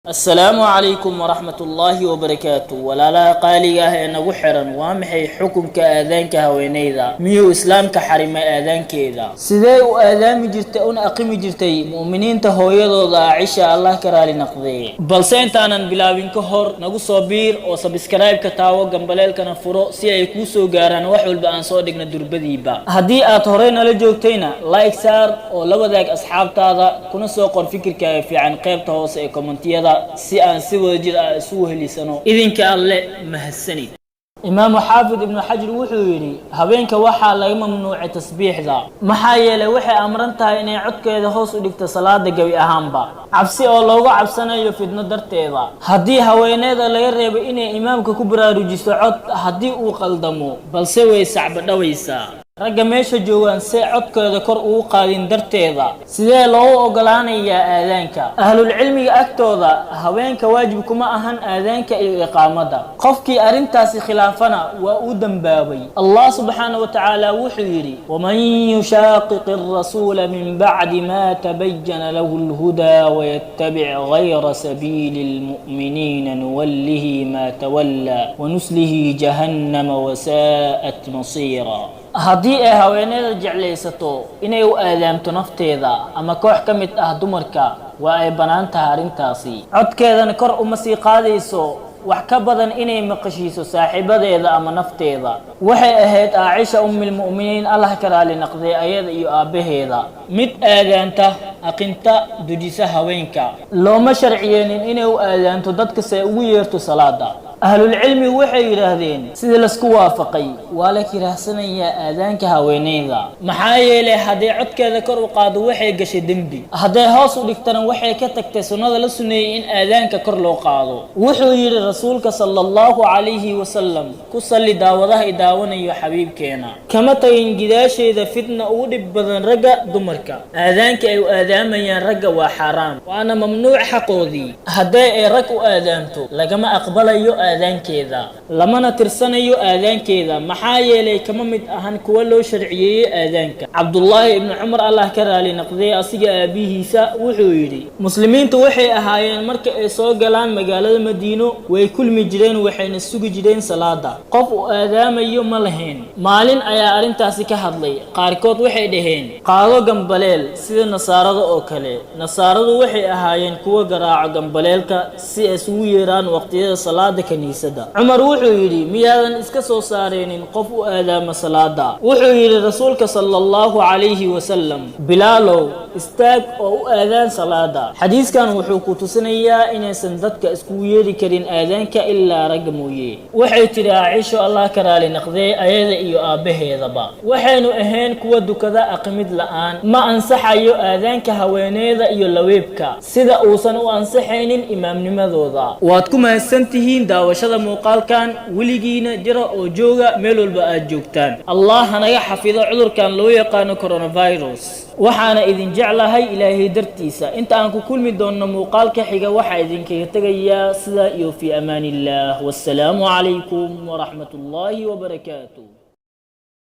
السلام عليكم ورحمة الله وبركاته ولا لا قالية إن وحرا وامحي حكم كآذان كهوينيدا ميو إسلام كحرم آذان كيدا سيداي وآذان جرتون أقيم جرتي مؤمنين تهويدو ذا عيشة الله كرالي نقضي بل سينتانا بلاوين كهور نقو صبير أو سبسكرايب كتاو جنباليل كنفرو سي يكوسو غاران وحول بأن صادقنا دربدي با هدي آتهورين لجوكتينا لايك سار أو لو ذاك أصحاب تادا كنا سوقر فكر كافي عن قيب تهوس اي كومنتيادا si aan si wada jir ah isugu helisano idinka alle mahadsanid imaam xaafid ibn xajr wuxuu yiri habeenka waxa laga mamnuucay tasbiixda maxaa yeelay waxay amran tahay inay codkeeda hoos u dhigto salaada gabi ahaanba cabsi oo looga cabsanayo fidno darteeda hadii haweeneyda laga reebo inay imaamka ku baraarujiso cod hadii uu qaldamo balse way sacba dhawaysa ragga meesha joogan si codkooda kor ugu qaadin darteeda sidee loo ogolaanayaa aadaanka ahlul cilmiga agtooda haweenka waajib kuma ahan aadaanka iyo iqaamada qofkii arintaasi khilaafana waa uu dambaabay Allah subhanahu wa ta'ala wuxuu yiri waman yushaqiqir rasul min ba'di ma tabayyana lahu al-huda wa yattabi' ghayra sabilil mu'minina nuwallihi ma tawalla wa nuslihi jahannama wa sa'at masira haddii ay haweeneyda jeclaysato inay u aadaamto nafteeda ama koox ka mid ah dumarka waa ay banaan tahay arintaasi codkeedana kor uma sii qaadayso wax ka badan inay maqashiiso saaxiibadeeda ama nafteeda waxay ahayd Aisha ummul mu'miniin Allah karaali naqday ayada iyo aabaheeda mid aadaanta aqinta dujisa haweenka looma sharciyeenin inay u aadaanto dadka say ugu yeerto salaada ahlul cilmi waxay yiraahdeen sida la isku waafaqay waa la kiraahsanaya aadaanka haweeneyda maxaa yeelay hadii codkeeda kor u qaado waxay gashay dambi hadii hoos u dhigtana waxay ka tagtay sunnada la suneeyay in aadaanka kor loo qaado wuxuu yiri rasuulka sallallahu alayhi wasallam ku salli daawadaha idaawanayo xabiibkeena kama tagin gidaasheeda fitna ugu dhib badan ragga dumarka aadaanka ay u aadaamayaan ragga waa xaraam waana mamnuuc xaqoodii hadii ay rag u aadaanto lagama aqbalayo aadaankeeda lamana tirsanayo aadaankeeda maxaa yeelay kama mid ahan kuwa loo sharciyeeyay aadaanka Abdullah ibn Umar Allah ka raali naqday asiga aabihiisa wuxuu yiri muslimiintu waxay ahaayeen marka ay soo galaan magaalada Madiino way kulmi jireen waxayna sugi jireen salaada qof u aadaamayo ma lahayn maalin ayaa arintaasi ka hadlay qaarkood waxay dhaheen qaado gambaleel sida nasaarada oo kale nasaaradu waxay ahaayeen kuwa garaaco gambaleelka si ay isugu yeeraan waqtiyada salaada Umar wuxuu yiri miyaadan iska soo saareenin qof u aadaama salaada wuxuu yiri rasuulka sallallahu alayhi wasallam bilaalow istaag oo u aadaan salaada xadiiskan wuxuu ku tusinayaa inaysan dadka isku yeeri karin aadaanka ilaa rag mooyee waxay tiri Aisha Allah karaali naqday ayada iyo aabaheedaba waxaanu ahayn kuwa dukada aqmid la'aan ma ansaxayo aadaanka haweeneyda iyo laweebka sida uusan u ansaxaynin imaamnimadooda waad ku mahadsantihiin daawashada muuqaalkan wiligiina jira oo jooga meel walba aad joogtaan Allah hanaga xafido cudurkan loo yaqaan coronavirus waxaana idin jeclahay ilaahay dartiisa inta aan ku kulmi doono muuqaalka xiga waxa idinkaga tagayaa sida iyo fi amaanillah wassalaamu alaykum wa rahmatullahi wa barakatuh